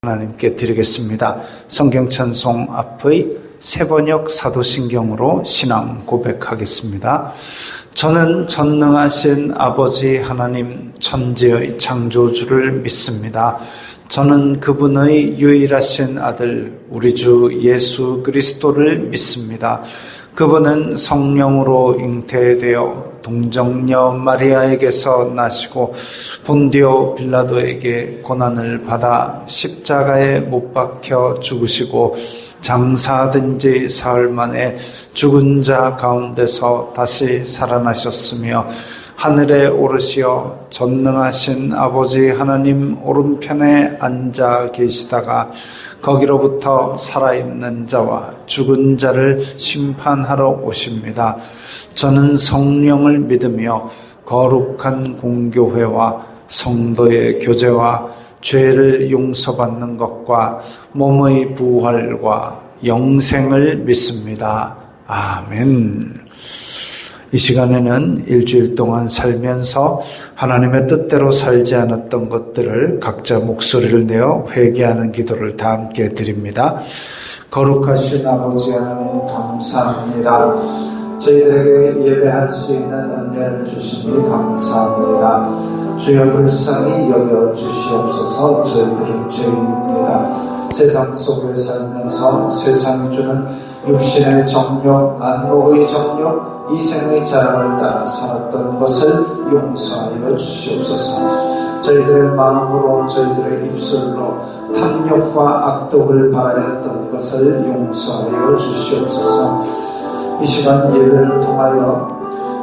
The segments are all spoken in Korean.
하나님께 드리겠습니다. 성경 찬송 앞의 세번역 사도신경으로 신앙 고백하겠습니다. 저는 전능하신 아버지 하나님 천지의 창조주를 믿습니다. 저는 그분의 유일하신 아들 우리 주 예수 그리스도를 믿습니다. 그분은 성령으로 잉태되어 동정녀 마리아에게서 나시고 본디오 빌라도에게 고난을 받아 십자가에 못 박혀 죽으시고 장사된 지 사흘 만에 죽은 자 가운데서 다시 살아나셨으며 하늘에 오르시어 전능하신 아버지 하나님 오른편에 앉아 계시다가 거기로부터 살아있는 자와 죽은 자를 심판하러 오십니다. 저는 성령을 믿으며 거룩한 공교회와 성도의 교제와 죄를 용서받는 것과 몸의 부활과 영생을 믿습니다. 아멘. 이 시간에는 일주일 동안 살면서 하나님의 뜻대로 살지 않았던 것들을 각자 목소리를 내어 회개하는 기도를 다 함께 드립니다. 거룩하신 아버지 하나님 감사합니다. 저희들에게 예배할 수 있는 은혜를 주시니 감사합니다. 주여 불쌍히 여겨주시옵소서. 저희들은 죄인입니다. 세상 속에 살면서 세상이 주는 육신의 정욕, 안목의 정욕, 이생의 자랑을 따라 살았던 것을 용서하여 주시옵소서. 저희들의 마음으로 저희들의 입술로 탐욕과 악독을 바라였던 것을 용서하여 주시옵소서. 이 시간 예배를 통하여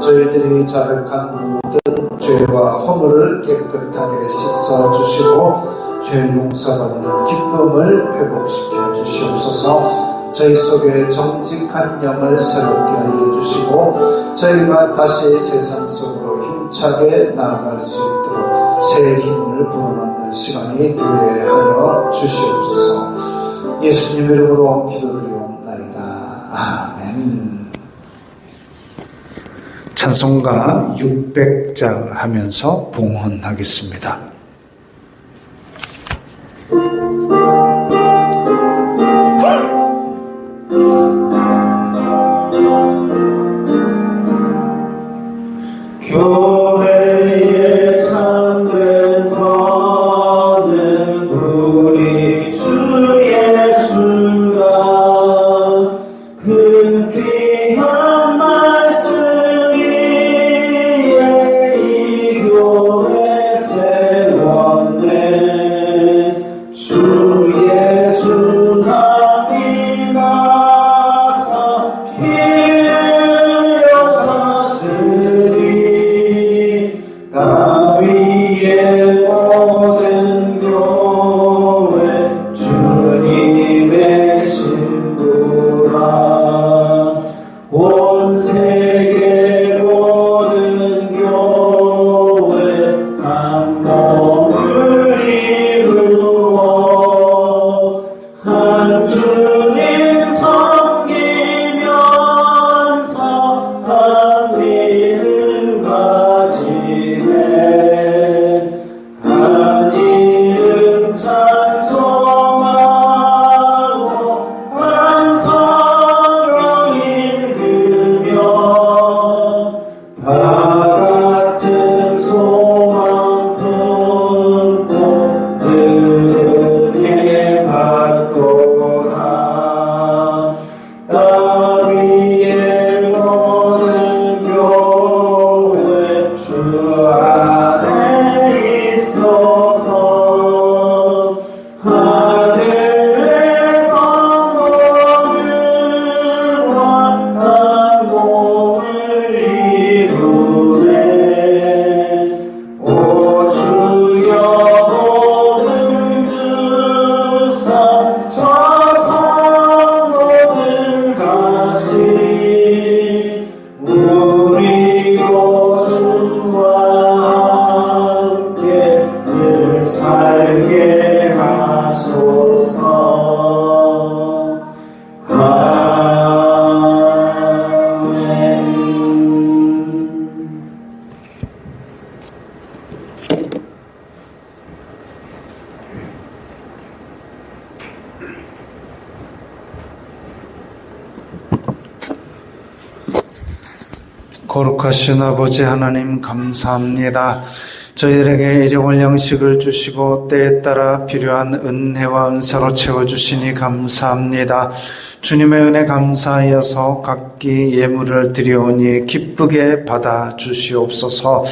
저희들이 자백한 모든 죄와 허물을 깨끗하게 씻어주시고 죄 용서받는 기쁨을 회복시켜 주시옵소서. 저희 속에 정직한 영을 새롭게 하여 주시고 저희가 다시 세상 속으로 힘차게 나아갈 수 있도록 새 힘을 불어넣는 시간이 되게 하여 주시옵소서. 예수님 이름으로 기도드리옵나이다. 아멘. 찬송가 600장 하면서 봉헌하겠습니다. 교회에 참된 거는 우리 주 예수라. 그 귀한 말씀 위에 이 교회 세웠네. 주 예수 감히 나서 위의 모든 교회 주님의 신부라. 온 세계 모든 교회 한 몸을 이루어 한 주님 섬기면서 한 믿음 가지네. 찬송하고 한 성경 읽으며 거룩하신 아버지 하나님 감사합니다. 저희들에게 일용할 양식을 주시고 때에 따라 필요한 은혜와 은사로 채워주시니 감사합니다. 주님의 은혜 감사하여서 각기 예물을 드려오니 기쁘게 받아 주시옵소서.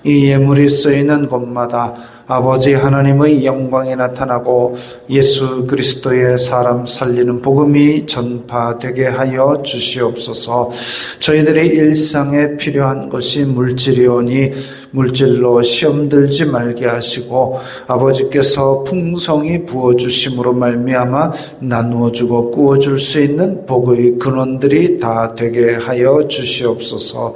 이 예물이 쓰이는 곳마다 아버지 하나님의 영광이 나타나고 예수 그리스도의 사람 살리는 복음이 전파되게 하여 주시옵소서. 저희들의 일상에 필요한 것이 물질이오니 물질로 시험 들지 말게 하시고 아버지께서 풍성히 부어주심으로 말미암아 나누어주고 꾸어줄 수 있는 복의 근원들이 다 되게 하여 주시옵소서.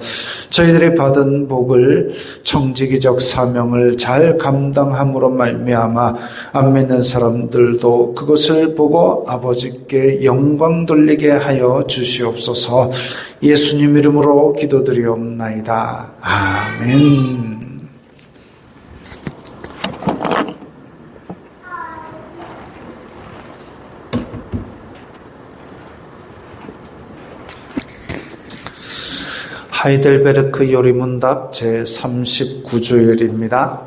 저희들이 받은 복을 청지기적 사명을 잘 감당함으로 말미암아 안 믿는 사람들도 그것을 보고 아버지께 영광 돌리게 하여 주시옵소서. 예수님 이름으로 기도드리옵나이다. 아멘. 하이델베르크 요리문답 제39주일입니다.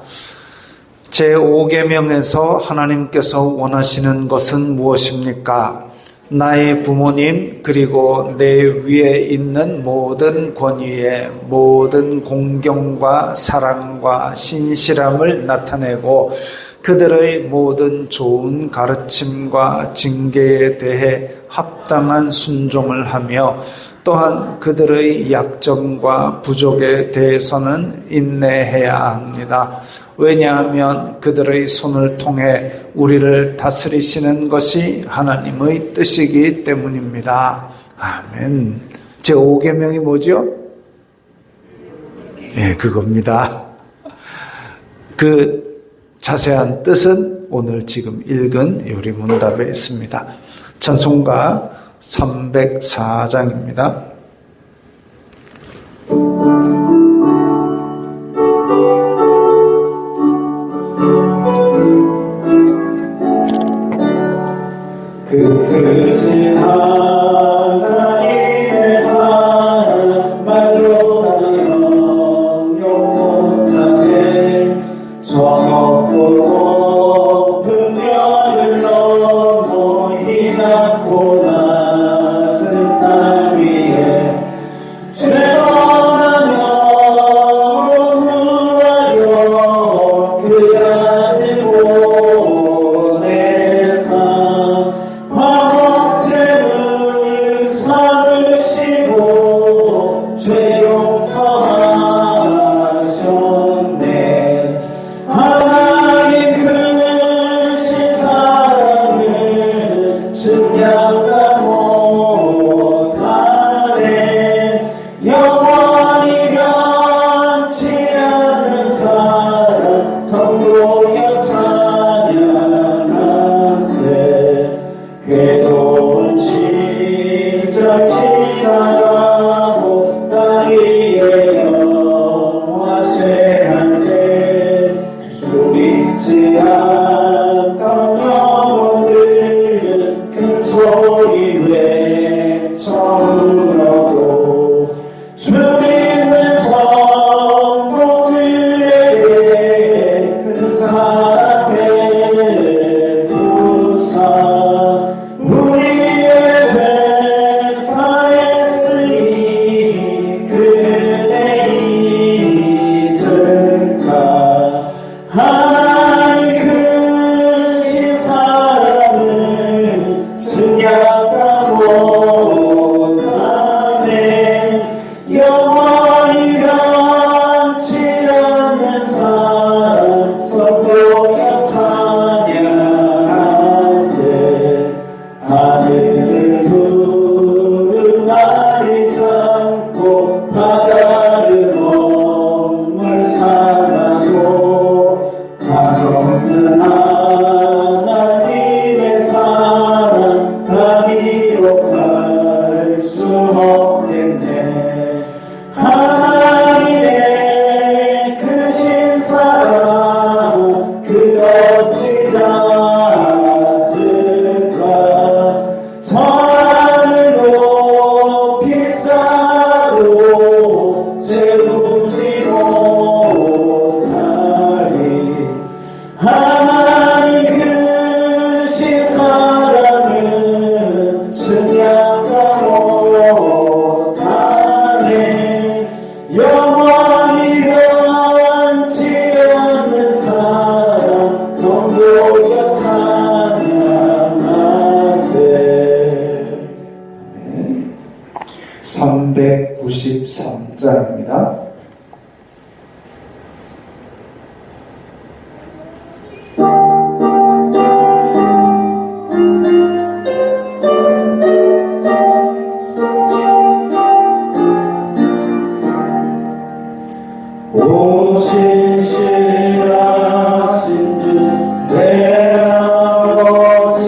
제5계명에서 하나님께서 원하시는 것은 무엇입니까? 나의 부모님 그리고 내 위에 있는 모든 권위에 모든 공경과 사랑과 신실함을 나타내고 그들의 모든 좋은 가르침과 징계에 대해 합당한 순종을 하며 또한 그들의 약점과 부족에 대해서는 인내해야 합니다. 왜냐하면 그들의 손을 통해 우리를 다스리시는 것이 하나님의 뜻이기 때문입니다. 아멘. 제5계명이 뭐죠? 그겁니다. 그 자세한 뜻은 오늘 지금 읽은 요리문답에 있습니다. 찬송가 304장입니다. 그 크신 하나님의 사랑 말로 다 영영 못하네. 저 높고 높은 별을 넘어 희낮고 낮은 땅 위에 죄 떠난 영으로 구하여 그 아들 보내사 화목제를 삼으시고 죄 용서하셨네. 하나님 크신 사랑을 증량다 못하네. 영원히 변치 않는 사랑 성도여 찬양하세. 괴로운 시절 지나가고 땅 위에 영화쇠할 때 주 믿지 않던 영혼들은 큰 소리 외쳐 울어도 주 3장입니다. 오신실하신 주 내 아버지여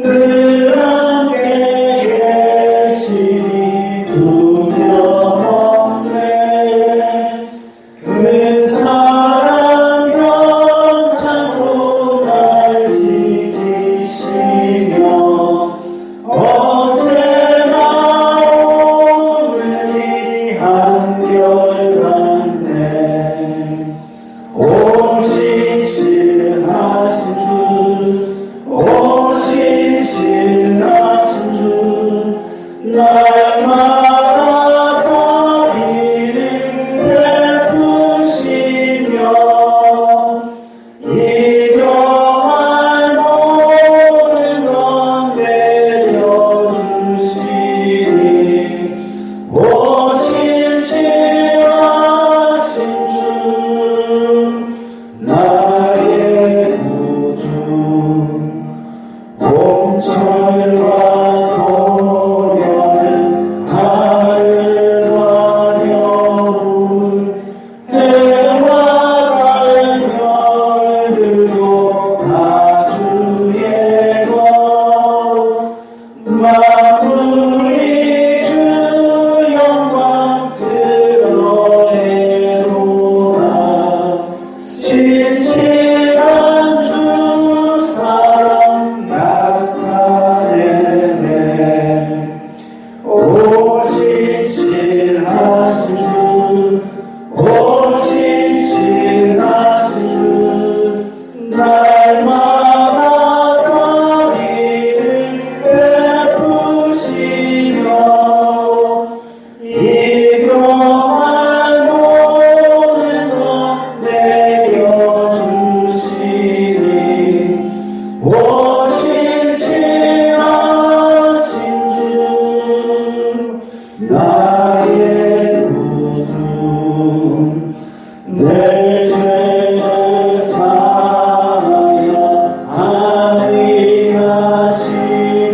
늘 함께 계시니 두려움 없네. 그 사랑 변창고 날 지키시며 언제나 오늘이 한결같네. 오신실하신 주 오신실하신 주 날마다 자비를 베푸시며 일용할 모든 것 내려주시니 오신실하신 주 나의 구주 봄철과 도열 가을과 겨울 해와 달별들도 다 주의 것 만물이 주 영광 드러내도다. 신실한 주 사랑 나타내네. 오신실하신 주 오신실하신 주 날마다 자비를 베푸시며 일용할 모든 것 내려주시니 오신실하신 주 나의 구주 내 죄를 사하여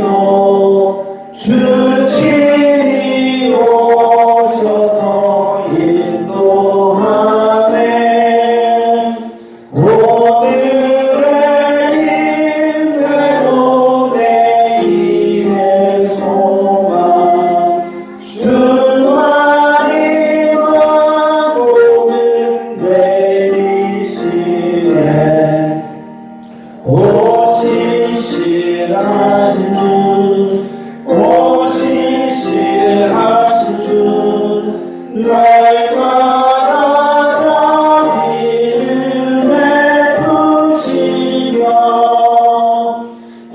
안위하시고 주 친히 오셔서 인도하네. 오늘의 힘대로 내일의 소망 주만이 왕복을 내리시네. 오신실하신 주 오신실하신 주 날마다 자비를 베푸시며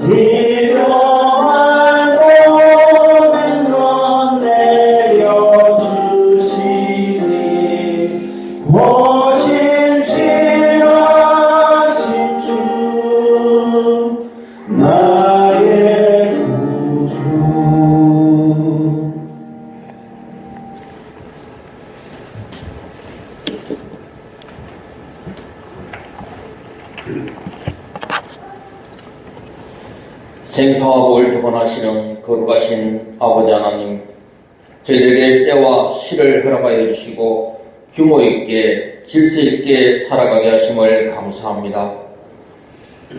일용할 모든 것 내려주시니 오신실하신 주 나의 구주. 생사와 복을 주관하시는 거룩하신 아버지 하나님, 저희들에게 때와 시를 허락하여 주시고 규모 있게 질서 있게 살아가게 하심을 감사합니다.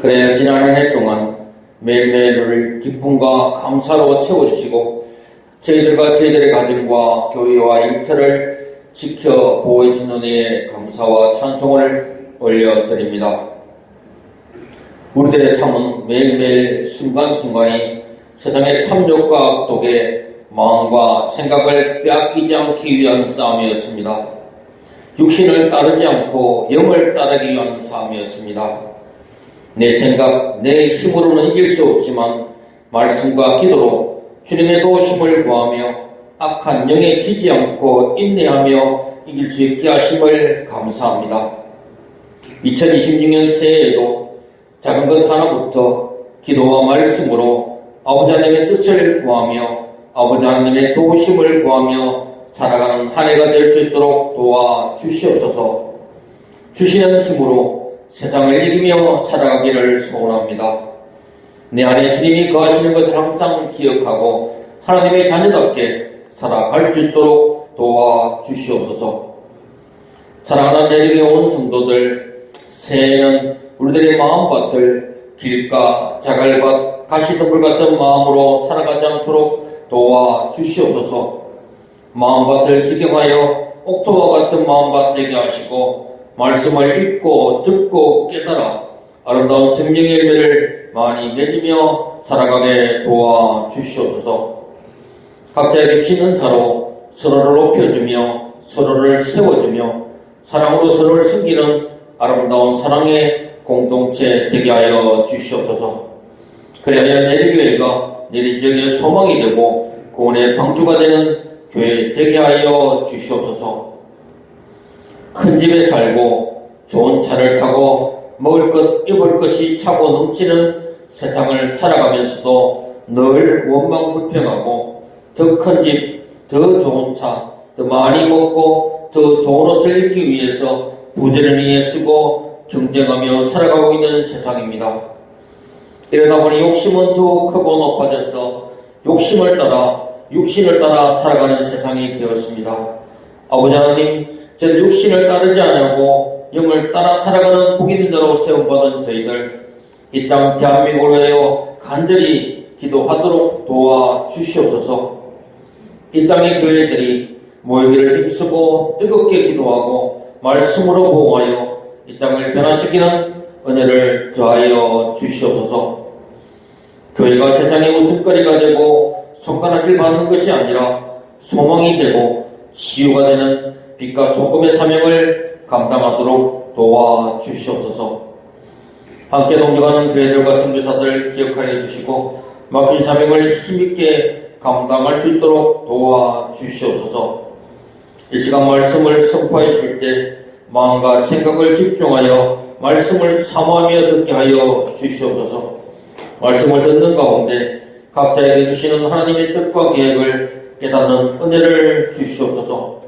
그래 지난 한 해 동안 매일매일을 기쁨과 감사로 채워주시고 저희들과 저희들의 가정과 교회와 일터를 지켜 보호해 주신 은혜에 감사와 찬송을 올려드립니다. 우리들의 삶은 매일매일 순간순간이 세상의 탐욕과 악독에 마음과 생각을 빼앗기지 않기 위한 싸움이었습니다. 육신을 따르지 않고 영을 따르기 위한 싸움이었습니다. 내 생각, 내 힘으로는 이길 수 없지만 말씀과 기도로 주님의 도우심을 구하며 악한 영에 지지 않고 인내하며 이길 수 있게 하심을 감사합니다. 2026년 새해에도 작은 것 하나부터 기도와 말씀으로 아버지 하나님의 뜻을 구하며 아버지 하나님의 도우심을 구하며 살아가는 한 해가 될 수 있도록 도와주시옵소서. 주시는 힘으로 세상을 이기며 살아가기를 소원합니다. 내 안에 주님이 거하시는 것을 항상 기억하고 하나님의 자녀답게 살아갈 수 있도록 도와주시옵소서. 사랑하는 내림에 온 성도들, 새해에는 우리들의 마음밭을 길가, 자갈밭, 가시덤불 같은 마음으로 살아가지 않도록 도와주시옵소서. 마음밭을 기경하여 옥토와 같은 마음밭 되게 하시고 말씀을 읽고 듣고 깨달아 아름다운 생명의 열매를 많이 맺으며 살아가게 도와주시옵소서. 각자의 빚진 은사로 서로를 높여주며 서로를 세워주며 사랑으로 서로를 섬기는 아름다운 사랑의 공동체 되게 하여 주시옵소서. 그래야 내리교회가 내리지역의 소망이 되고 구원의 방주가 되는 교회 되게 하여 주시옵소서. 큰 집에 살고 좋은 차를 타고 먹을 것 입을 것이 차고 넘치는 세상을 살아가면서도 늘 원망불평하고 더 큰 집, 더 좋은 차, 더 많이 먹고 더 좋은 옷을 입기 위해서 부지런히 애쓰고 경쟁하며 살아가고 있는 세상입니다. 이러다 보니 욕심은 더욱 크고 높아져서 욕심을 따라 육신을 따라 살아가는 세상이 되었습니다. 아버지 하나님, 저는 육신을 따르지 않고 영을 따라 살아가는 복인 자로 세움받은 저희들, 이 땅 대한민국을 위하여 간절히 기도하도록 도와주시옵소서. 이 땅의 교회들이 모이기를 힘쓰고 뜨겁게 기도하고 말씀으로 보호하여 이 땅을 변화시키는 은혜를 더하여 주시옵소서. 교회가 세상의 웃음거리가 되고 손가락질 받는 것이 아니라 소망이 되고 치유가 되는 빛과 소금의 사명을 감당하도록 도와주시옵소서. 함께 동역하는 교회들과 선교사들 기억하여 주시고 맡긴 사명을 힘있게 감당할 수 있도록 도와주시옵소서. 이 시간 말씀을 선포해 줄 때 마음과 생각을 집중하여 말씀을 사모하며 듣게 하여 주시옵소서. 말씀을 듣는 가운데 각자에게 주시는 하나님의 뜻과 계획을 깨닫는 은혜를 주시옵소서.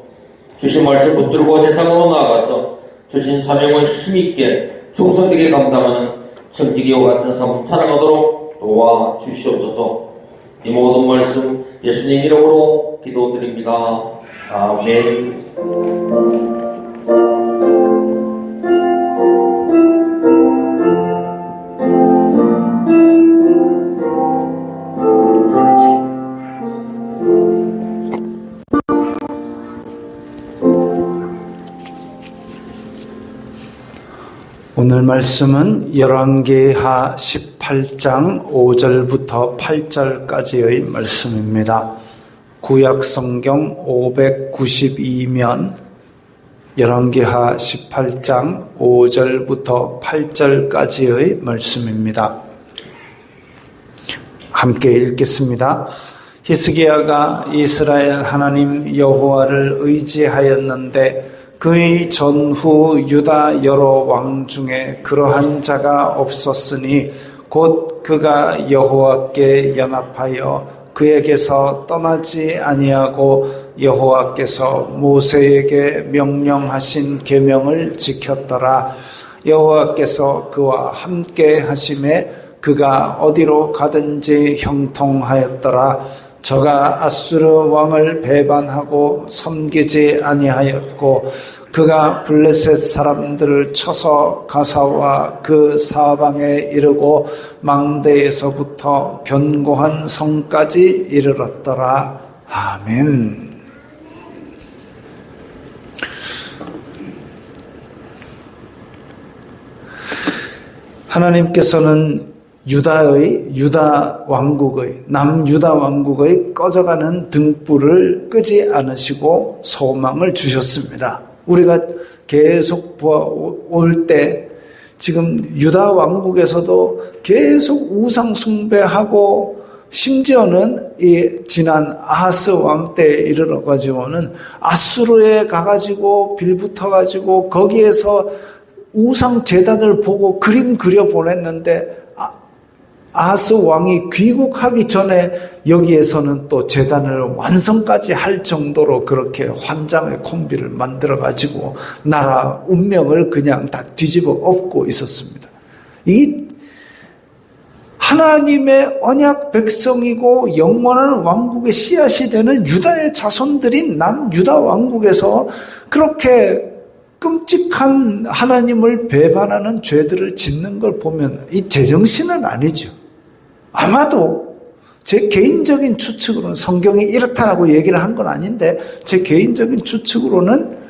주신 말씀 붙들고 세상으로 나아가서 주신 사명을 힘있게 충성되게 감당하는 청지기와 같은 삶 살아가도록 도와주시옵소서. 이 모든 말씀 예수님 이름으로 기도드립니다. 아멘. 오늘 말씀은 열왕기하 18장 5절부터 8절까지의 말씀입니다. 구약 성경 592면 열왕기하 18장 5절부터 8절까지의 말씀입니다. 함께 읽겠습니다. 히스기야가 이스라엘 하나님 여호와를 의지하였는데 그의 전후 유다 여러 왕 중에 그러한 자가 없었으니 곧 그가 여호와께 연합하여 그에게서 떠나지 아니하고 여호와께서 모세에게 명령하신 계명을 지켰더라. 여호와께서 그와 함께 하심에 그가 어디로 가든지 형통하였더라. 저가 아수르 왕을 배반하고 섬기지 아니하였고 그가 블레셋 사람들을 쳐서 가사와 그 사방에 이르고 망대에서부터 견고한 성까지 이르렀더라. 아멘. 하나님께서는 유다 왕국의 남유다 왕국의 꺼져가는 등불을 끄지 않으시고 소망을 주셨습니다. 우리가 계속 볼 때 지금 유다 왕국에서도 계속 우상 숭배하고 심지어는 이 지난 아하스 왕 때에 이르러 가지고는 아수르에 가가지고 빌붙어 가지고 거기에서 우상 제단을 보고 그림 그려 보냈는데 아하스 왕이 귀국하기 전에 여기에서는 또 제단을 완성까지 할 정도로 그렇게 환장의 콤비를 만들어 가지고 나라 운명을 그냥 다 뒤집어 엎고 있었습니다. 이 하나님의 언약 백성이고 영원한 왕국의 씨앗이 되는 유다의 자손들인 남유다 왕국에서 그렇게 끔찍한 하나님을 배반하는 죄들을 짓는 걸 보면 이 제정신은 아니죠. 아마도 제 개인적인 추측으로는, 성경이 이렇다라고 얘기를 한 건 아닌데 제 개인적인 추측으로는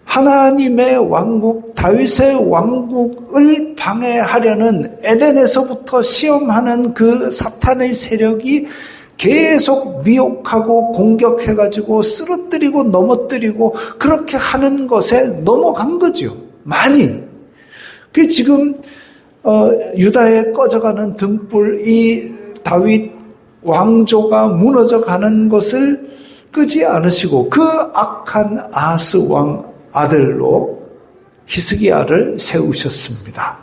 하나님의 왕국, 다윗의 왕국을 방해하려는 에덴에서부터 시험하는 그 사탄의 세력이 계속 미혹하고 공격해가지고 쓰러뜨리고 넘어뜨리고 그렇게 하는 것에 넘어간 거죠. 많이. 그 지금 유다에 꺼져가는 등불, 이 다윗 왕조가 무너져 가는 것을 끄지 않으시고 그 악한 아하스 왕 아들로 히스기야를 세우셨습니다.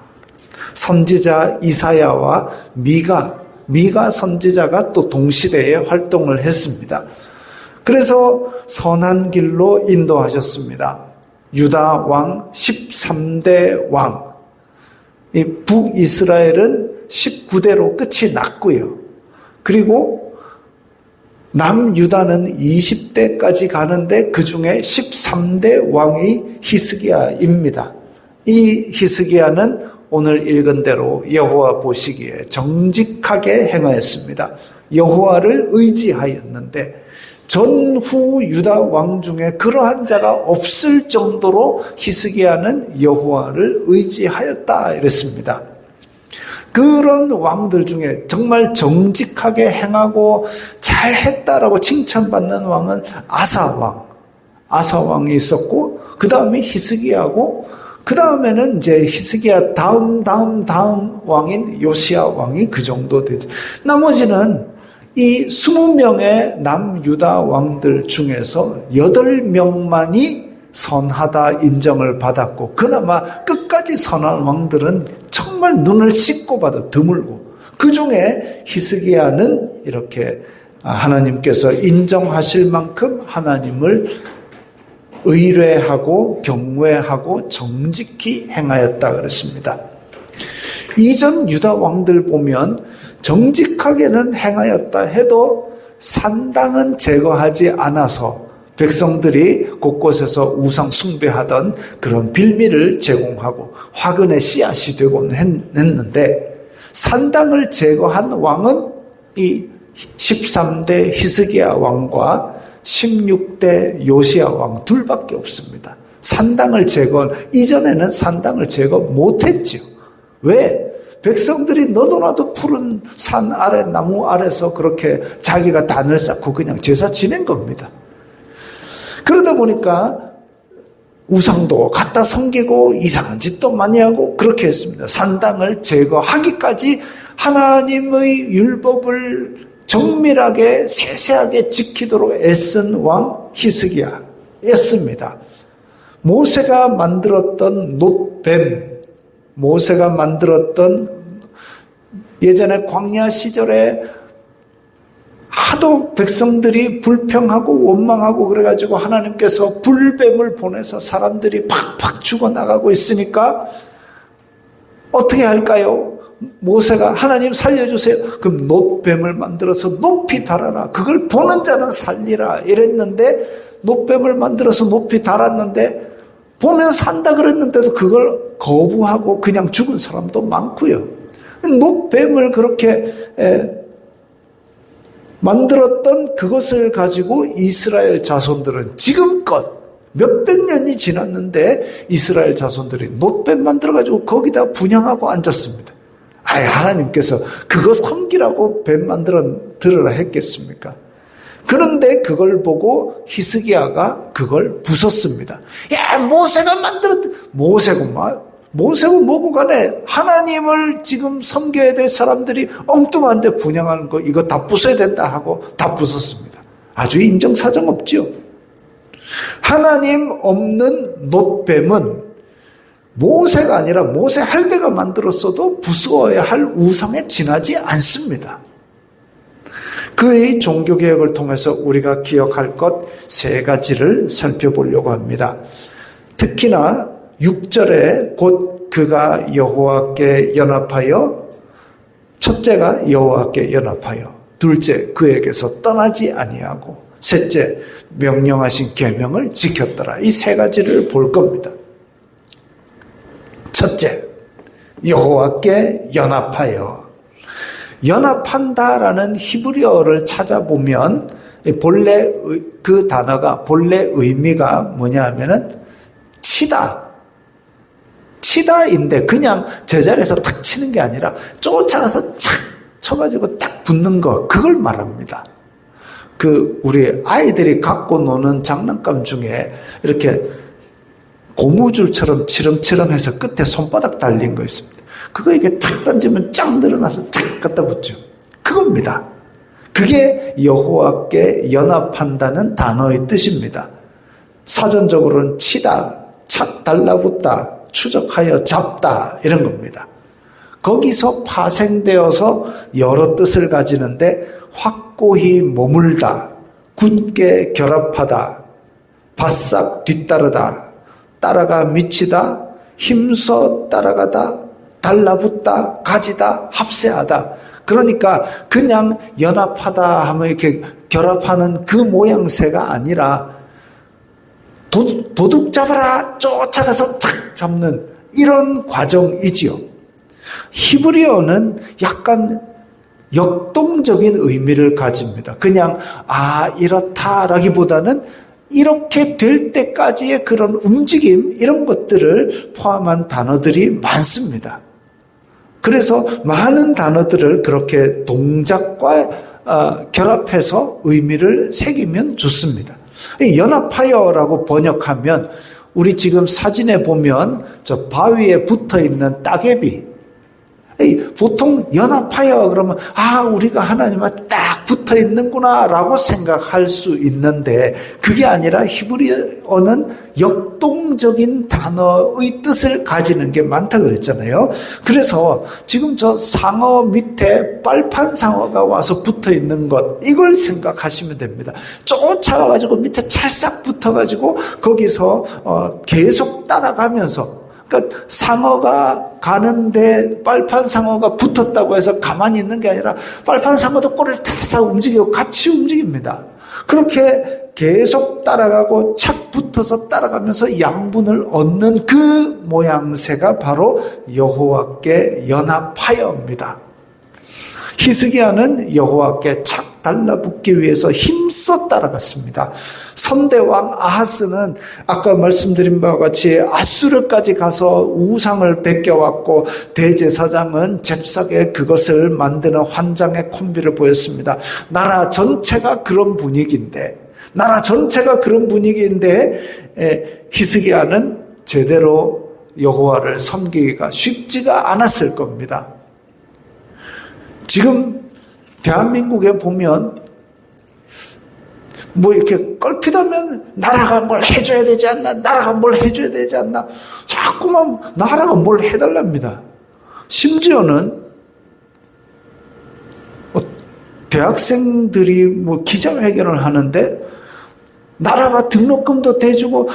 선지자 이사야와 미가 선지자가 또 동시대에 활동을 했습니다. 그래서 선한 길로 인도하셨습니다. 유다 왕 13대 왕, 이 북이스라엘은 19대로 끝이 났고요. 그리고 남유다는 20대까지 가는데 그 중에 13대 왕이 히스기야입니다. 이 히스기야는 오늘 읽은 대로 여호와 보시기에 정직하게 행하였습니다. 여호와를 의지하였는데 전후 유다 왕 중에 그러한 자가 없을 정도로 히스기야는 여호와를 의지하였다 이랬습니다. 그런 왕들 중에 정말 정직하게 행하고 잘했다라고 칭찬받는 왕은 아사 왕이 있었고, 그 다음에 히스기야고, 그 다음에는 이제 히스기야 다음 왕인 요시야 왕이 그 정도 되죠. 나머지는 이 20명의 남유다 왕들 중에서 8명만이 선하다 인정을 받았고, 그나마 끝까지 선한 왕들은 정말 눈을 씻고 봐도 드물고, 그 중에 히스기야는 이렇게 하나님께서 인정하실 만큼 하나님을 의뢰하고 경외하고 정직히 행하였다 그랬습니다. 이전 유다 왕들 보면 정직하게는 행하였다 해도 산당은 제거하지 않아서 백성들이 곳곳에서 우상 숭배하던 그런 빌미를 제공하고 화근의 씨앗이 되곤 했는데, 산당을 제거한 왕은 이 13대 히스기야 왕과 16대 요시야 왕 둘밖에 없습니다. 산당을 제거한, 이전에는 산당을 제거 못했죠. 왜? 백성들이 너도나도 푸른 산 아래 나무 아래서 그렇게 자기가 단을 쌓고 그냥 제사 지낸 겁니다. 그러다 보니까 우상도 갖다 섬기고 이상한 짓도 많이 하고 그렇게 했습니다. 산당을 제거하기까지 하나님의 율법을 정밀하게 세세하게 지키도록 애쓴 왕 히스기야였습니다. 모세가 만들었던 놋뱀, 모세가 만들었던 예전에 광야 시절에 하도 백성들이 불평하고 원망하고 그래가지고 하나님께서 불뱀을 보내서 사람들이 팍팍 죽어나가고 있으니까 어떻게 할까요? 모세가 하나님 살려주세요. 그럼 놋뱀을 만들어서 높이 달아라. 그걸 보는 자는 살리라 이랬는데, 놋뱀을 만들어서 높이 달았는데 보면 산다 그랬는데도 그걸 거부하고 그냥 죽은 사람도 많고요. 놋뱀을 그렇게 만들었던 그것을 가지고 이스라엘 자손들은 지금껏 몇백 년이 지났는데 이스라엘 자손들이 놋뱀 만들어가지고 거기다 분향하고 앉았습니다. 하나님께서 그거 섬기라고 뱀 만들어 들으라 했겠습니까? 그런데 그걸 보고 히스기야가 그걸 부쉈습니다. 야, 모세가 만들었던, 모세고 뭐고 간에 하나님을 지금 섬겨야 될 사람들이 엉뚱한데 분향하는 거 이거 다 부숴야 된다 하고 다 부쉈습니다. 아주 인정사정 없죠. 하나님 없는 놋뱀은 모세가 아니라 모세 할배가 만들었어도 부수어야 할 우상에 지나지 않습니다. 그의 종교개혁을 통해서 우리가 기억할 것 세 가지를 살펴보려고 합니다. 특히나 6절에 곧 그가 여호와께 연합하여, 첫째가 여호와께 연합하여, 둘째 그에게서 떠나지 아니하고, 셋째 명령하신 계명을 지켰더라. 이 세 가지를 볼 겁니다. 첫째, 여호와께 연합하여. 연합한다라는 히브리어를 찾아보면 본래 그 단어가 본래 의미가 뭐냐 하면은 치다인데 그냥 제자리에서 탁 치는 게 아니라 쫓아가서 착 쳐가지고 딱 붙는 거, 그걸 말합니다. 우리 아이들이 갖고 노는 장난감 중에 이렇게 고무줄처럼 치렁치렁해서 끝에 손바닥 달린 거 있습니다. 그거 이렇게 탁 던지면 쫙 늘어나서 탁 갖다 붙죠. 그겁니다. 그게 여호와께 연합한다는 단어의 뜻입니다. 사전적으로는 치다, 착 달라붙다, 추적하여 잡다, 이런 겁니다. 거기서 파생되어서 여러 뜻을 가지는데 확고히 머물다, 굳게 결합하다, 바싹 뒤따르다, 따라가 미치다, 힘써 따라가다, 달라붙다, 가지다, 합세하다. 그러니까 그냥 연합하다 하면 이렇게 결합하는 그 모양새가 아니라 도둑 잡아라 쫓아가서 착 잡는 이런 과정이지요. 히브리어는 약간 역동적인 의미를 가집니다. 그냥 이렇다라기보다는 이렇게 될 때까지의 그런 움직임, 이런 것들을 포함한 단어들이 많습니다. 그래서 많은 단어들을 그렇게 동작과 결합해서 의미를 새기면 좋습니다. 연합하여라고 번역하면 우리 지금 사진에 보면 저 바위에 붙어 있는 따개비, 보통 연합하여 그러면 우리가 하나님과 딱 붙어 있는구나 라고 생각할 수 있는데, 그게 아니라 히브리어는 역동적인 단어의 뜻을 가지는 게 많다 그랬잖아요. 그래서 지금 저 상어 밑에 빨판 상어가 와서 붙어 있는 것, 이걸 생각하시면 됩니다. 쫓아가가지고 밑에 찰싹 붙어가지고 거기서 계속 따라가면서, 그러니까 상어가 가는데 빨판 상어가 붙었다고 해서 가만히 있는 게 아니라 빨판 상어도 꼬리를 타타타 움직이고 같이 움직입니다. 그렇게 계속 따라가고 착 붙어서 따라가면서 양분을 얻는 그 모양새가 바로 여호와께 연합하여입니다. 히스기야는 여호와께 착 달라붙기 위해서 힘써 따라갔습니다. 선대왕 아하스는 아까 말씀드린 바와 같이 아수르까지 가서 우상을 베껴왔고, 대제사장은 잽싸게 그것을 만드는 환장의 콤비를 보였습니다. 나라 전체가 그런 분위기인데 히스기야는 제대로 여호와를 섬기기가 쉽지가 않았을 겁니다. 지금 대한민국에 보면 이렇게 껄핏하면 나라가 뭘 해줘야 되지 않나, 자꾸만 나라가 뭘 해달랍니다. 심지어는 대학생들이 기자회견을 하는데 나라가 등록금도 대주고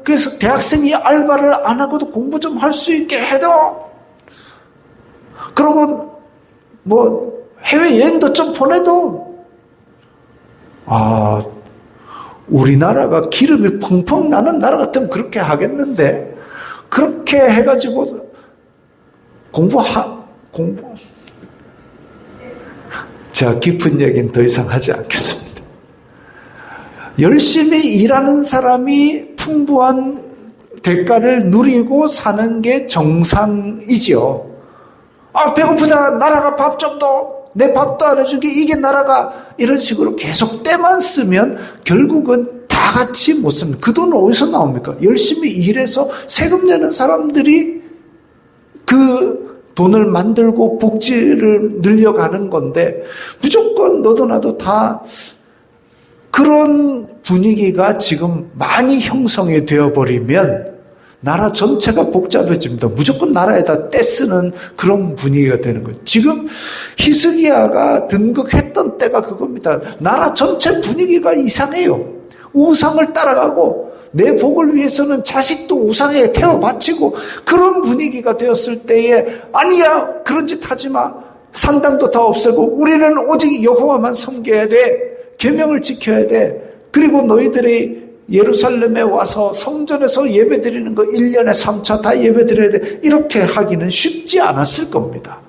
그래서 대학생이 알바를 안 하고도 공부 좀 할 수 있게 해도, 그러고 해외여행도 좀 보내도, 우리나라가 기름이 펑펑 나는 나라 같으면 그렇게 하겠는데, 그렇게 해가지고 제가 깊은 얘기는 더 이상 하지 않겠습니다. 열심히 일하는 사람이 풍부한 대가를 누리고 사는 게 정상이지요. 배고프다, 나라가 밥 좀 더, 내 밥도 안 해준 게 이게 나라가, 이런 식으로 계속 때만 쓰면 결국은 다 같이 못 씁니다. 그 돈은 어디서 나옵니까? 열심히 일해서 세금 내는 사람들이 그 돈을 만들고 복지를 늘려가는 건데, 무조건 너도 나도 다 그런 분위기가 지금 많이 형성이 되어버리면 나라 전체가 복잡해집니다. 무조건 나라에다 떼쓰는 그런 분위기가 되는 거예요. 지금 히스기야가 등극했던 때가 그겁니다. 나라 전체 분위기가 이상해요. 우상을 따라가고 내 복을 위해서는 자식도 우상에 태워 바치고 그런 분위기가 되었을 때에 아니야 그런 짓 하지 마. 산당도 다 없애고 우리는 오직 여호와만 섬겨야 돼. 계명을 지켜야 돼. 그리고 너희들이 예루살렘에 와서 성전에서 예배드리는 거 1년에 3차 다 예배드려야 돼. 이렇게 하기는 쉽지 않았을 겁니다.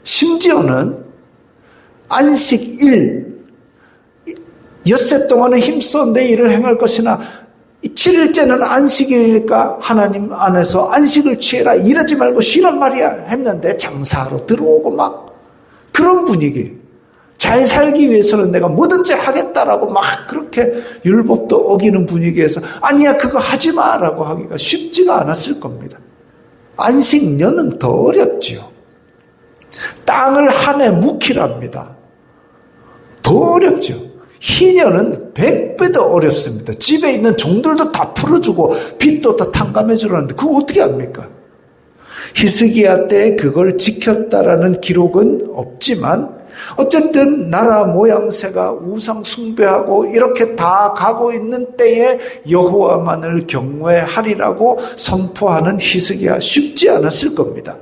심지어는 안식일 엿새 동안은 힘써 내 일을 행할 것이나 7일째는 안식일이니까 하나님 안에서 안식을 취해라. 이러지 말고 쉬란 말이야 했는데 장사하러 들어오고 막 그런 분위기. 잘 살기 위해서는 내가 뭐든지 하겠다라고 막 그렇게 율법도 어기는 분위기에서 아니야 그거 하지 마라고 하기가 쉽지가 않았을 겁니다. 안식년은 더 어렵지요. 땅을 한 해 묵히랍니다. 더 어렵죠. 희년은 100배 더 어렵습니다. 집에 있는 종들도 다 풀어주고 빚도 다 탕감해 주라는데 그거 어떻게 합니까? 히스기야 때 그걸 지켰다라는 기록은 없지만 어쨌든 나라 모양새가 우상 숭배하고 이렇게 다 가고 있는 때에 여호와만을 경외하리라고 선포하는 히스기야 쉽지 않았을 겁니다.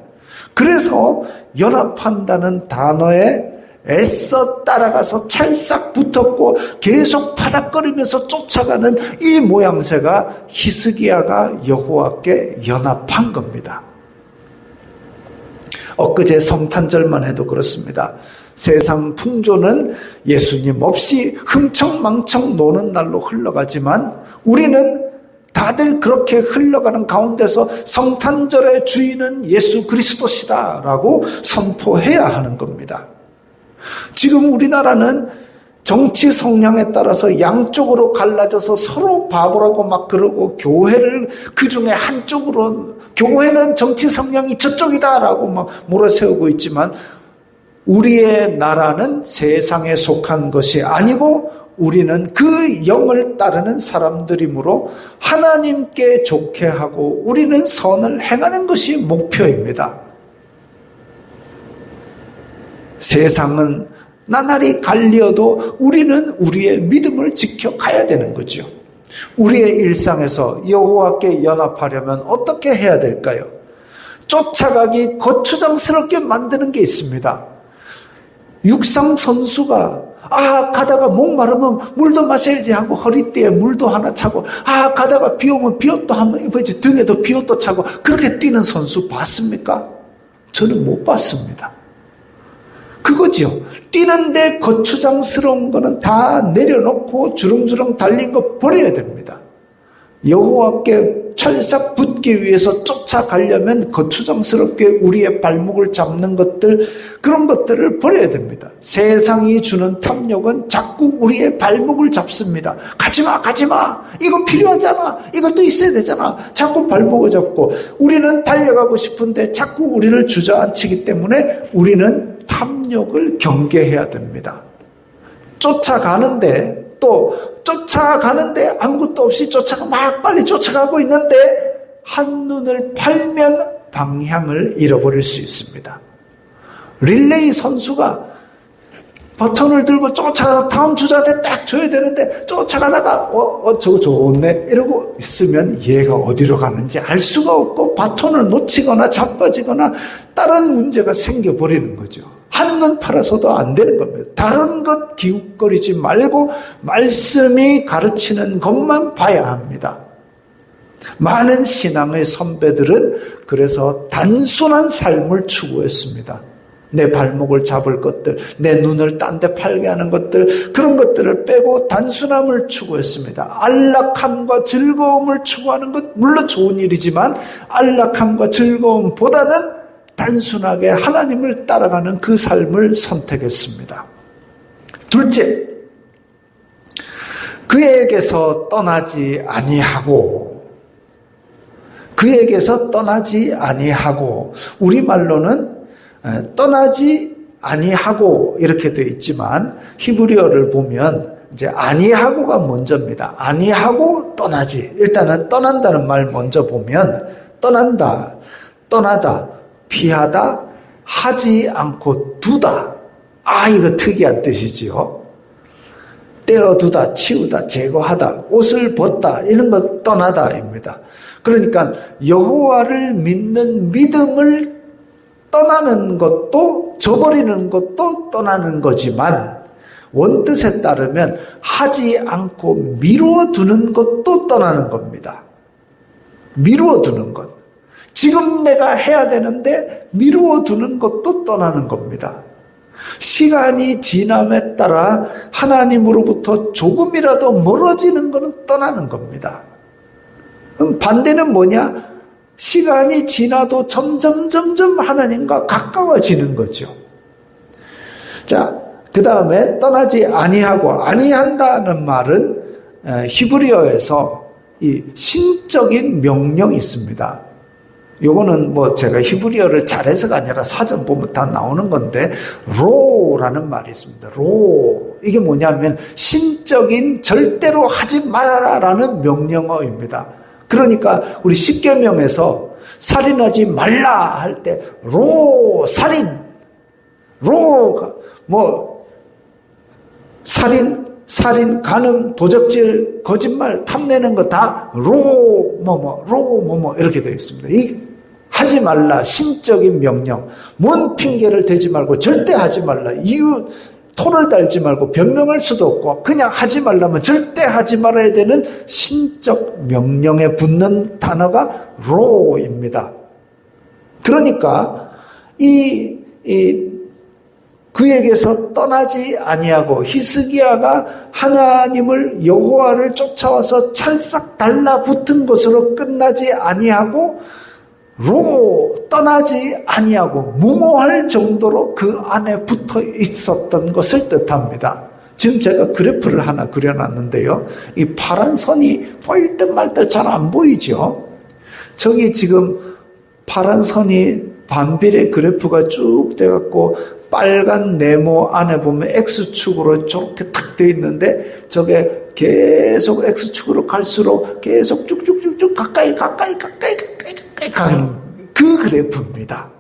그래서 연합한다는 단어에 애써 따라가서 찰싹 붙었고 계속 파닥거리면서 쫓아가는 이 모양새가 히스기야가 여호와께 연합한 겁니다. 엊그제 성탄절만 해도 그렇습니다. 세상 풍조는 예수님 없이 흥청망청 노는 날로 흘러가지만 우리는 다들 그렇게 흘러가는 가운데서 성탄절의 주인은 예수 그리스도시다라고 선포해야 하는 겁니다. 지금 우리나라는 정치 성향에 따라서 양쪽으로 갈라져서 서로 바보라고 막 그러고 교회를 그중에 한쪽으로 교회는 정치 성향이 저쪽이다라고 막 몰아세우고 있지만 우리의 나라는 세상에 속한 것이 아니고 우리는 그 영을 따르는 사람들이므로 하나님께 좋게 하고 우리는 선을 행하는 것이 목표입니다. 세상은 나날이 갈리어도 우리는 우리의 믿음을 지켜가야 되는 거죠. 우리의 일상에서 여호와께 연합하려면 어떻게 해야 될까요? 쫓아가기 거추장스럽게 만드는 게 있습니다. 육상 선수가 가다가 목마르면 물도 마셔야지 하고 허리띠에 물도 하나 차고 가다가 비 오면 비옷도 한번 입어야지 등에도 비옷도 차고 그렇게 뛰는 선수 봤습니까? 저는 못 봤습니다. 그거지요. 뛰는데 거추장스러운 거는 다 내려놓고 주렁주렁 달린 거 버려야 됩니다. 여호와께 찰싹 붙기 위해서 쫓아가려면 거추장스럽게 우리의 발목을 잡는 것들, 그런 것들을 버려야 됩니다. 세상이 주는 탐욕은 자꾸 우리의 발목을 잡습니다. 가지마 가지마, 이거 필요하잖아, 이것도 있어야 되잖아, 자꾸 발목을 잡고 우리는 달려가고 싶은데 자꾸 우리를 주저앉히기 때문에 우리는 탐욕을 경계해야 됩니다. 쫓아가는데 아무것도 없이 막 빨리 쫓아가고 있는데 한눈을 팔면 방향을 잃어버릴 수 있습니다. 릴레이 선수가 버튼을 들고 쫓아가서 다음 주자한테 딱 줘야 되는데 쫓아가다가 저거 좋네 이러고 있으면 얘가 어디로 가는지 알 수가 없고 바톤을 놓치거나 자빠지거나 다른 문제가 생겨버리는 거죠. 한눈 팔아서도 안 되는 겁니다. 다른 것 기웃거리지 말고 말씀이 가르치는 것만 봐야 합니다. 많은 신앙의 선배들은 그래서 단순한 삶을 추구했습니다. 내 발목을 잡을 것들, 내 눈을 딴 데 팔게 하는 것들, 그런 것들을 빼고 단순함을 추구했습니다. 안락함과 즐거움을 추구하는 것 물론 좋은 일이지만 안락함과 즐거움보다는 단순하게 하나님을 따라가는 그 삶을 선택했습니다. 둘째, 그에게서 떠나지 아니하고 우리말로는 떠나지 아니하고 이렇게 되어 있지만 히브리어를 보면 이제 아니하고가 먼저입니다. 아니하고 떠나지. 일단은 떠난다는 말 먼저 보면 떠난다, 떠나다, 피하다, 하지 않고 두다. 이거 특이한 뜻이지요. 떼어두다, 치우다, 제거하다, 옷을 벗다, 이런 건 떠나다입니다. 그러니까 여호와를 믿는 믿음을 떠나는 것도, 저버리는 것도 떠나는 거지만 원뜻에 따르면 하지 않고 미루어 두는 것도 떠나는 겁니다. 미루어 두는 것. 지금 내가 해야 되는데 미루어 두는 것도 떠나는 겁니다. 시간이 지남에 따라 하나님으로부터 조금이라도 멀어지는 것은 떠나는 겁니다. 그럼 반대는 뭐냐? 시간이 지나도 점점 하나님과 가까워지는 거죠. 자, 그 다음에 떠나지 아니하고, 아니한다는 말은 히브리어에서 이 신적인 명령이 있습니다. 요거는 뭐 제가 히브리어를 잘해서가 아니라 사전 보면 다 나오는 건데, 로라는 말이 있습니다. 로. 이게 뭐냐면 신적인 절대로 하지 말아라라는 명령어입니다. 그러니까 우리 십계명에서 살인하지 말라 할 때 로, 살인, 로가 뭐 살인, 간음, 도적질, 거짓말, 탐내는 거 다 로 이렇게 되어 있습니다. 이 하지 말라, 신적인 명령. 뭔 핑계를 대지 말고 절대 하지 말라. 이유 토를 달지 말고 변명할 수도 없고 그냥 하지 말라면 절대 하지 말아야 되는 신적 명령에 붙는 단어가 로입니다. 그러니까 그에게서 떠나지 아니하고 히스기야가 하나님을 여호와를 쫓아와서 찰싹 달라붙은 것으로 끝나지 아니하고 떠나지 아니하고 무모할 정도로 그 안에 붙어 있었던 것을 뜻합니다. 지금 제가 그래프를 하나 그려놨는데요. 이 파란 선이 보일 듯 말 듯 잘 안 보이죠? 저기 지금 파란 선이 반비례 그래프가 쭉 돼갖고 빨간 네모 안에 보면 X축으로 저렇게 탁 되어 있는데 저게 계속 X축으로 갈수록 계속 쭉쭉쭉쭉 가까이 가는 그 그래프입니다.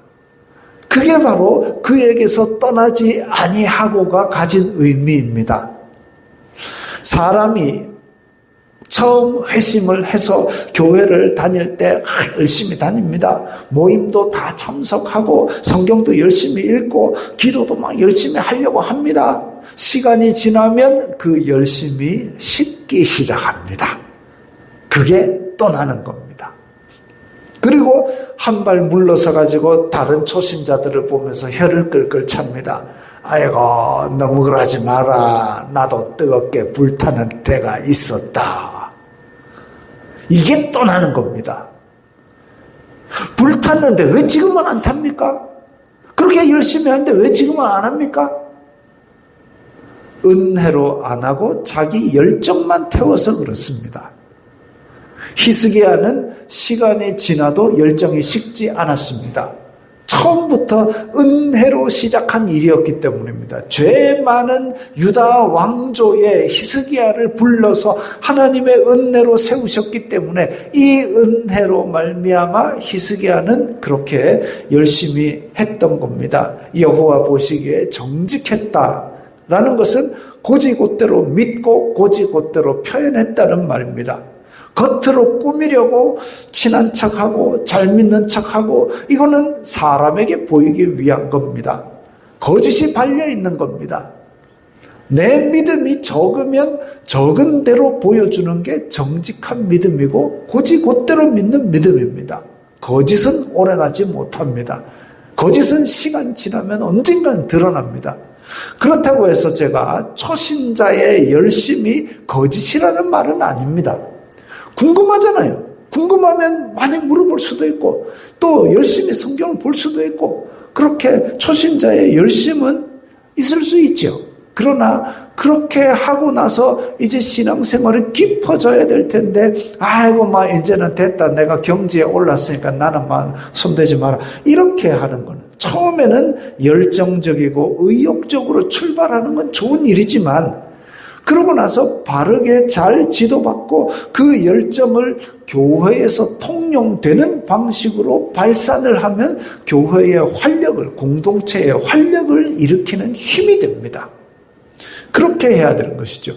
그게 바로 그에게서 떠나지 아니하고가 가진 의미입니다. 사람이 처음 회심을 해서 교회를 다닐 때 열심히 다닙니다. 모임도 다 참석하고 성경도 열심히 읽고 기도도 막 열심히 하려고 합니다. 시간이 지나면 그 열심이 식기 시작합니다. 그게 떠나는 겁니다. 그리고 한 발 물러서 가지고 다른 초신자들을 보면서 혀를 끌끌 찹니다. 아이고 너무 그러지 마라. 나도 뜨겁게 불타는 때가 있었다. 이게 떠나는 겁니다. 불탔는데 왜 지금은 안 탑니까? 그렇게 열심히 하는데 왜 지금은 안 합니까? 은혜로 안 하고 자기 열정만 태워서 그렇습니다. 히스기야는 시간이 지나도 열정이 식지 않았습니다. 처음부터 은혜로 시작한 일이었기 때문입니다. 죄 많은 유다 왕조의 히스기야를 불러서 하나님의 은혜로 세우셨기 때문에 이 은혜로 말미암아 히스기야는 그렇게 열심히 했던 겁니다. 여호와 보시기에 정직했다라는 것은 고지곧대로 믿고 고지곧대로 표현했다는 말입니다. 겉으로 꾸미려고 친한 척하고 잘 믿는 척하고 이거는 사람에게 보이기 위한 겁니다. 거짓이 발려있는 겁니다. 내 믿음이 적으면 적은 대로 보여주는 게 정직한 믿음이고 고지곧대로 믿는 믿음입니다. 거짓은 오래가지 못합니다. 거짓은 시간 지나면 언젠간 드러납니다. 그렇다고 해서 제가 초신자의 열심이 거짓이라는 말은 아닙니다. 궁금하잖아요. 궁금하면 많이 물어볼 수도 있고 또 열심히 성경을 볼 수도 있고 그렇게 초신자의 열심은 있을 수 있죠. 그러나 그렇게 하고 나서 이제 신앙생활이 깊어져야 될 텐데 아이고 막 이제는 됐다. 내가 경지에 올랐으니까 나는 막 손대지 마라. 이렇게 하는 거는 처음에는 열정적이고 의욕적으로 출발하는 건 좋은 일이지만 그러고 나서 바르게 잘 지도받고 그 열정을 교회에서 통용되는 방식으로 발산을 하면 교회의 활력을, 공동체의 활력을 일으키는 힘이 됩니다. 그렇게 해야 되는 것이죠.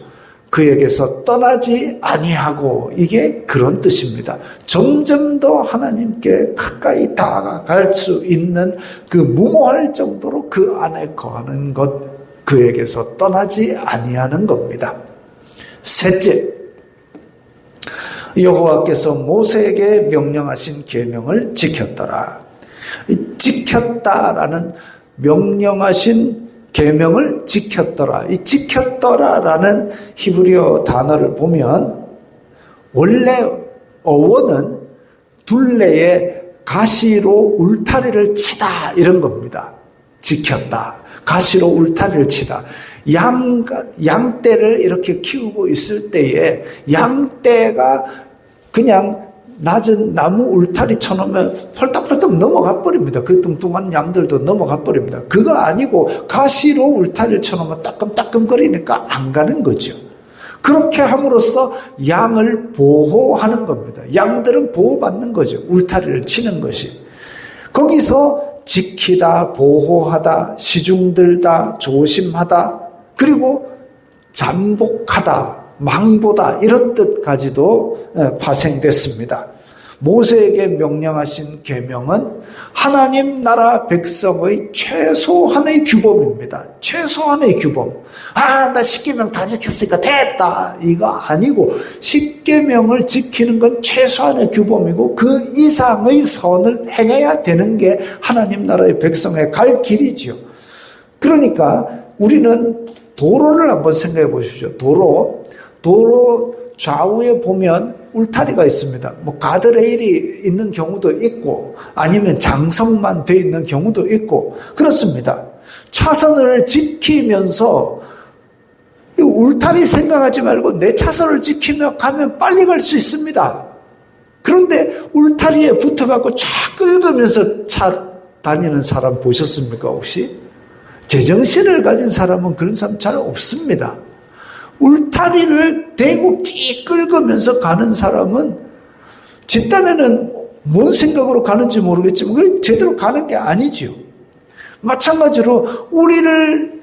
그에게서 떠나지 아니하고, 이게 그런 뜻입니다. 점점 더 하나님께 가까이 다가갈 수 있는 그 무모할 정도로 그 안에 거하는 것, 그에게서 떠나지 아니하는 겁니다. 셋째, 여호와께서 모세에게 명령하신 계명을 지켰더라. 지켰다라는 명령하신 계명을 지켰더라. 이 지켰더라라는 히브리어 단어를 보면 원래 어원은 둘레에 가시로 울타리를 치다 이런 겁니다. 지켰다. 가시로 울타리를 치다. 양떼를 이렇게 키우고 있을 때에 양떼가 그냥 낮은 나무 울타리 쳐놓으면 펄떡펄떡 넘어가 버립니다. 그 뚱뚱한 양들도 넘어가 버립니다. 그거 아니고 가시로 울타리를 쳐놓으면 따끔따끔거리니까 안 가는 거죠. 그렇게 함으로써 양을 보호하는 겁니다. 양들은 보호받는 거죠. 울타리를 치는 것이. 거기서 지키다, 보호하다, 시중들다, 조심하다, 그리고 잠복하다, 망보다, 이런 뜻까지도 파생됐습니다. 모세에게 명령하신 계명은 하나님 나라 백성의 최소한의 규범입니다. 최소한의 규범. 나 10계명 다 지켰으니까 됐다, 이거 아니고 10계명을 지키는 건 최소한의 규범이고 그 이상의 선을 행해야 되는 게 하나님 나라의 백성의 갈 길이지요. 그러니까 우리는 도로를 한번 생각해 보십시오. 도로 좌우에 보면 울타리가 있습니다. 가드레일이 있는 경우도 있고 아니면 장성만 돼 있는 경우도 있고 그렇습니다. 차선을 지키면서 이 울타리 생각하지 말고 내 차선을 지키며 가면 빨리 갈 수 있습니다. 그런데 울타리에 붙어갖고 쫙 긁으면서 차 다니는 사람 보셨습니까 혹시? 제정신을 가진 사람은 그런 사람 잘 없습니다. 울타리를 대고 찌 긁으면서 가는 사람은 제 딴에는 뭔 생각으로 가는지 모르겠지만 그게 제대로 가는 게 아니지요. 마찬가지로 우리를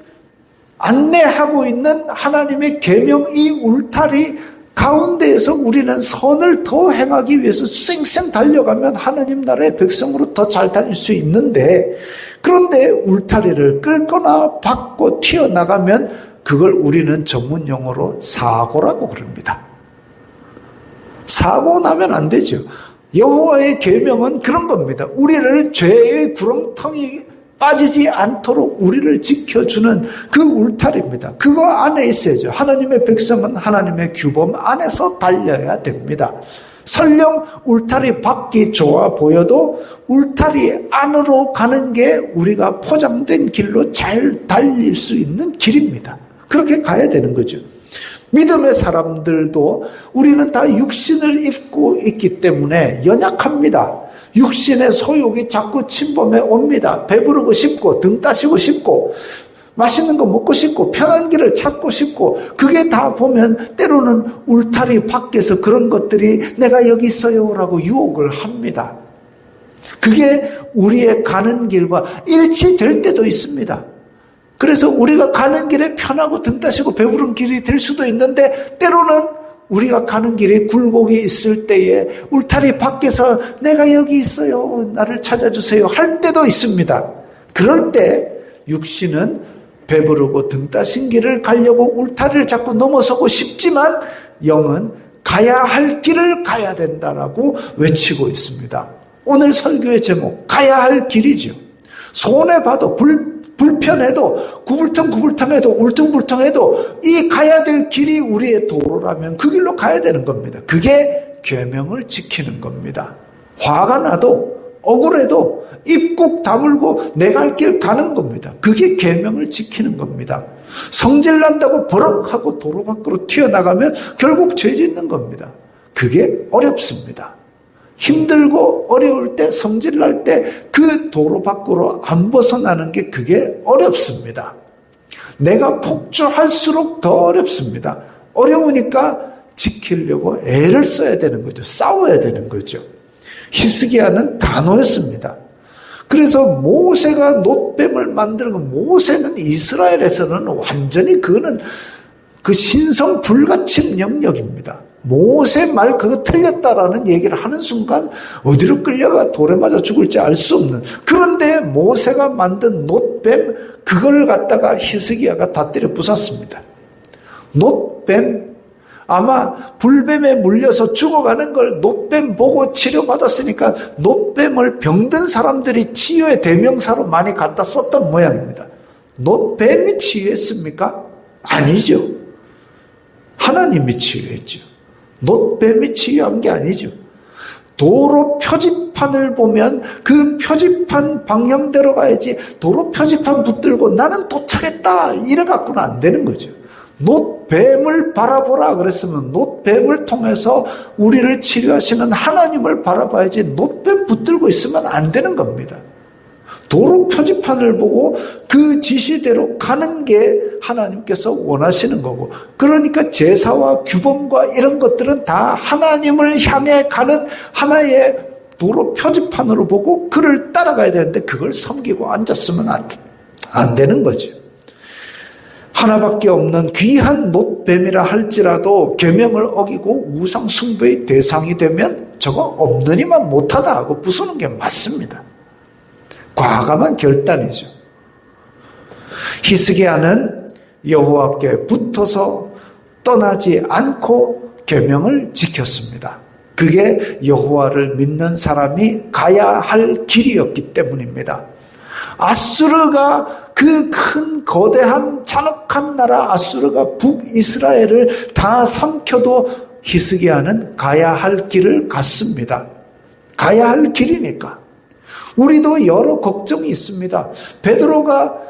안내하고 있는 하나님의 계명, 이 울타리 가운데에서 우리는 선을 더 행하기 위해서 쌩쌩 달려가면 하나님 나라의 백성으로 더 잘 다닐 수 있는데, 그런데 울타리를 끌거나 받고 튀어나가면 그걸 우리는 전문 용어로 사고라고 그럽니다. 사고 나면 안 되죠. 여호와의 계명은 그런 겁니다. 우리를 죄의 구렁텅이 빠지지 않도록 우리를 지켜주는 그 울타리입니다. 그거 안에 있어야죠. 하나님의 백성은 하나님의 규범 안에서 달려야 됩니다. 설령 울타리 밖이 좋아 보여도 울타리 안으로 가는 게 우리가 포장된 길로 잘 달릴 수 있는 길입니다. 그렇게 가야 되는 거죠. 믿음의 사람들도 우리는 다 육신을 입고 있기 때문에 연약합니다. 육신의 소욕이 자꾸 침범해 옵니다. 배부르고 싶고 등 따시고 싶고 맛있는 거 먹고 싶고 편한 길을 찾고 싶고, 그게 다 보면 때로는 울타리 밖에서 그런 것들이 내가 여기 있어요라고 유혹을 합니다. 그게 우리의 가는 길과 일치될 때도 있습니다. 그래서 우리가 가는 길에 편하고 등 따시고 배부른 길이 될 수도 있는데, 때로는 우리가 가는 길에 굴곡이 있을 때에 울타리 밖에서 내가 여기 있어요, 나를 찾아주세요 할 때도 있습니다. 그럴 때 육신은 배부르고 등 따신 길을 가려고 울타리를 자꾸 넘어서고 싶지만 영은 가야 할 길을 가야 된다라고 외치고 있습니다. 오늘 설교의 제목, 가야 할 길이죠. 손해봐도 불편해도 구불텅구불텅해도 울퉁불퉁해도 이 가야 될 길이 우리의 도로라면 그 길로 가야 되는 겁니다. 그게 계명을 지키는 겁니다. 화가 나도 억울해도 입 꼭 다물고 내 갈 길 가는 겁니다. 그게 계명을 지키는 겁니다. 성질 난다고 버럭하고 도로 밖으로 튀어나가면 결국 죄 짓는 겁니다. 그게 어렵습니다. 힘들고 어려울 때, 성질 날 때 그 도로 밖으로 안 벗어나는 게 그게 어렵습니다. 내가 폭주할수록 더 어렵습니다. 어려우니까 지키려고 애를 써야 되는 거죠. 싸워야 되는 거죠. 히스기야는 다 놓였습니다. 그래서 모세가 놋뱀을 만드는 건, 모세는 이스라엘에서는 완전히 그거는 그 신성 불가침 영역입니다. 모세 말 그거 틀렸다라는 얘기를 하는 순간 어디로 끌려가 돌에 맞아 죽을지 알 수 없는. 그런데 모세가 만든 놋뱀, 그걸 갖다가 히스기야가 다 때려 부쉈습니다. 놋뱀, 아마 불뱀에 물려서 죽어가는 걸 놋뱀 보고 치료받았으니까 놋뱀을 병든 사람들이 치유의 대명사로 많이 갖다 썼던 모양입니다. 놋뱀이 치유했습니까? 아니죠. 하나님이 치유했죠. 놋뱀이 치유한 게 아니죠. 도로 표지판을 보면 그 표지판 방향대로 가야지, 도로 표지판 붙들고 나는 도착했다 이래 갖고는 안 되는 거죠. 놋뱀을 바라보라 그랬으면 놋뱀을 통해서 우리를 치료하시는 하나님을 바라봐야지, 놋뱀 붙들고 있으면 안 되는 겁니다. 도로 표지판을 보고 그 지시대로 가는 게 하나님께서 원하시는 거고, 그러니까 제사와 규범과 이런 것들은 다 하나님을 향해 가는 하나의 도로 표지판으로 보고 그를 따라가야 되는데, 그걸 섬기고 앉았으면 안 되는 거죠. 하나밖에 없는 귀한 놋뱀이라 할지라도 계명을 어기고 우상 숭배의 대상이 되면 저거 없는 이만 못하다 하고 부수는 게 맞습니다. 과감한 결단이죠. 히스기야는 여호와께 붙어서 떠나지 않고 계명을 지켰습니다. 그게 여호와를 믿는 사람이 가야 할 길이었기 때문입니다. 아수르가, 그 큰 거대한 잔혹한 나라 아수르가 북이스라엘을 다 삼켜도 히스기야는 가야 할 길을 갔습니다. 가야 할 길이니까. 우리도 여러 걱정이 있습니다. 베드로가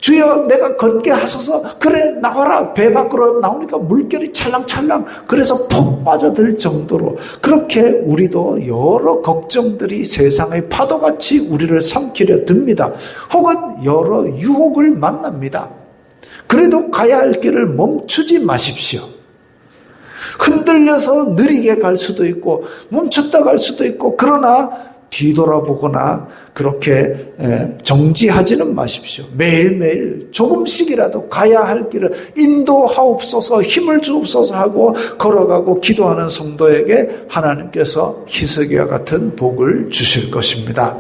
주여 내가 걷게 하소서, 그래 나와라. 배 밖으로 나오니까 물결이 찰랑찰랑, 그래서 푹 빠져들 정도로, 그렇게 우리도 여러 걱정들이 세상의 파도같이 우리를 삼키려 듭니다. 혹은 여러 유혹을 만납니다. 그래도 가야 할 길을 멈추지 마십시오. 흔들려서 느리게 갈 수도 있고 멈췄다 갈 수도 있고, 그러나 뒤돌아보거나 그렇게 정지하지는 마십시오. 매일매일 조금씩이라도 가야 할 길을 인도하옵소서, 힘을 주옵소서 하고 걸어가고 기도하는 성도에게 하나님께서 히스기야 같은 복을 주실 것입니다.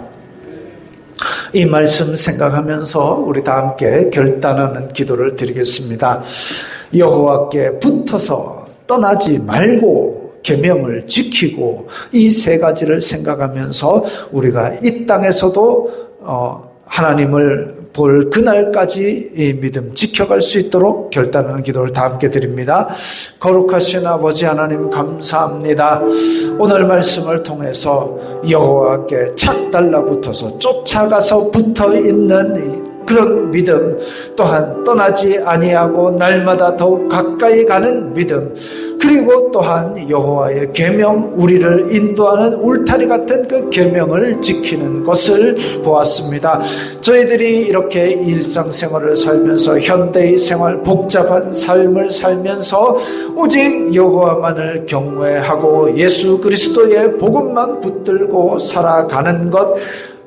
이 말씀 생각하면서 우리 다 함께 결단하는 기도를 드리겠습니다. 여호와께 붙어서 떠나지 말고 계명을 지키고, 이 세 가지를 생각하면서 우리가 이 땅에서도 하나님을 볼 그날까지 이 믿음 지켜갈 수 있도록 결단하는 기도를 다 함께 드립니다. 거룩하신 아버지 하나님, 감사합니다. 오늘 말씀을 통해서 여호와께 착 달라붙어서 쫓아가서 붙어있는 그런 믿음, 또한 떠나지 아니하고 날마다 더욱 가까이 가는 믿음, 그리고 또한 여호와의 계명, 우리를 인도하는 울타리 같은 그 계명을 지키는 것을 보았습니다. 저희들이 이렇게 일상생활을 살면서, 현대의 생활, 복잡한 삶을 살면서 오직 여호와만을 경외하고 예수 그리스도의 복음만 붙들고 살아가는 것,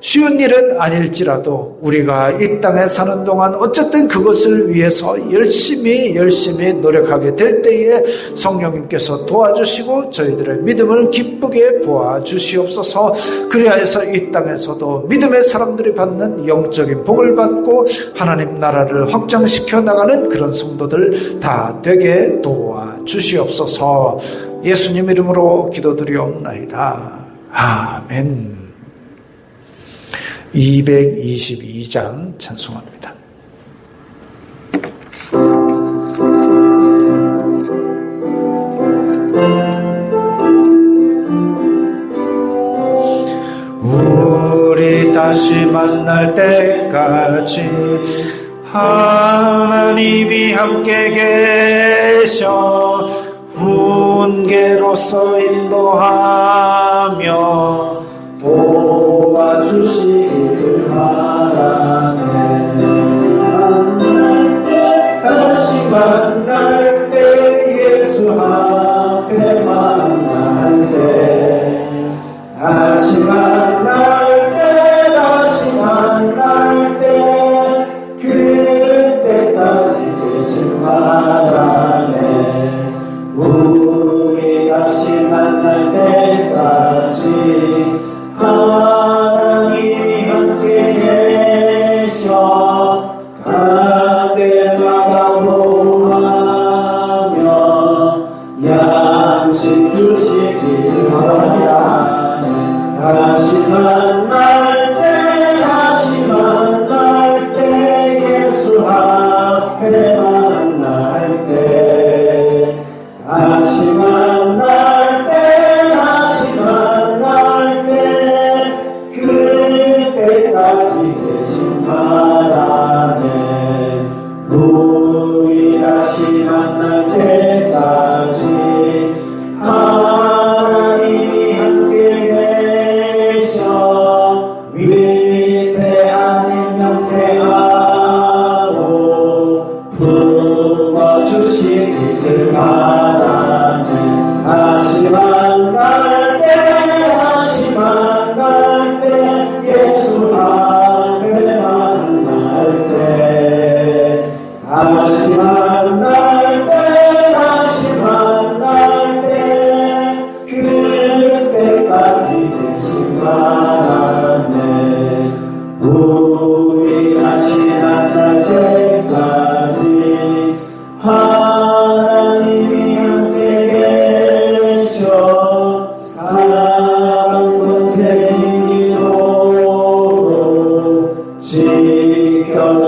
쉬운 일은 아닐지라도 우리가 이 땅에 사는 동안 어쨌든 그것을 위해서 열심히 노력하게 될 때에 성령님께서 도와주시고 저희들의 믿음을 기쁘게 보아주시옵소서. 그리하여서 이 땅에서도 믿음의 사람들이 받는 영적인 복을 받고 하나님 나라를 확장시켜 나가는 그런 성도들 다 되게 도와주시옵소서. 예수님 이름으로 기도드리옵나이다. 아멘. 222장 찬송합니다. 우리 다시 만날 때까지 하나님이 함께 계셔 훈계로서 인도하며 도와주시길 바라네. 만날 때 만날 때까지 하나님이 함께 계셔 그때마다 보호하며 양식 주시기를 바랍니다. 다시 만날 때 예수 앞에 만날 때 다시 만날 때 그때까지 대신 바라네 우리 다시 만날 때까지 하나님이 함께 계셔 위태하는 명태하고 품어주시기를 바라네 다시 만날 때 예수 앞에 만날 때 다시 만날 때 그때까지 대신 바라네 우리 다시 만날 때까지 하나님이 함께 계셔 사랑 권세 이도록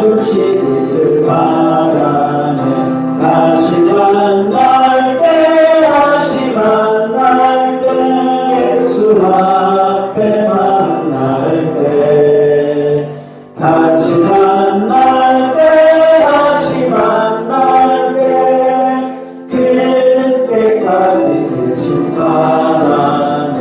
지켜주시기를 바라네 다시 만날 때 예수 앞에 만날 때 다시 만날 때 그때까지 대신 바라네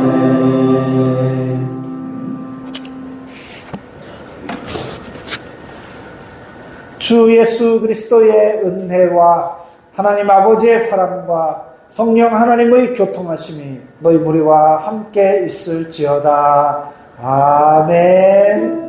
주 예수 그리스도의 은혜와 하나님 아버지의 사랑과 성령 하나님의 교통하심이 너희 무리와 함께 있을지어다. 아멘.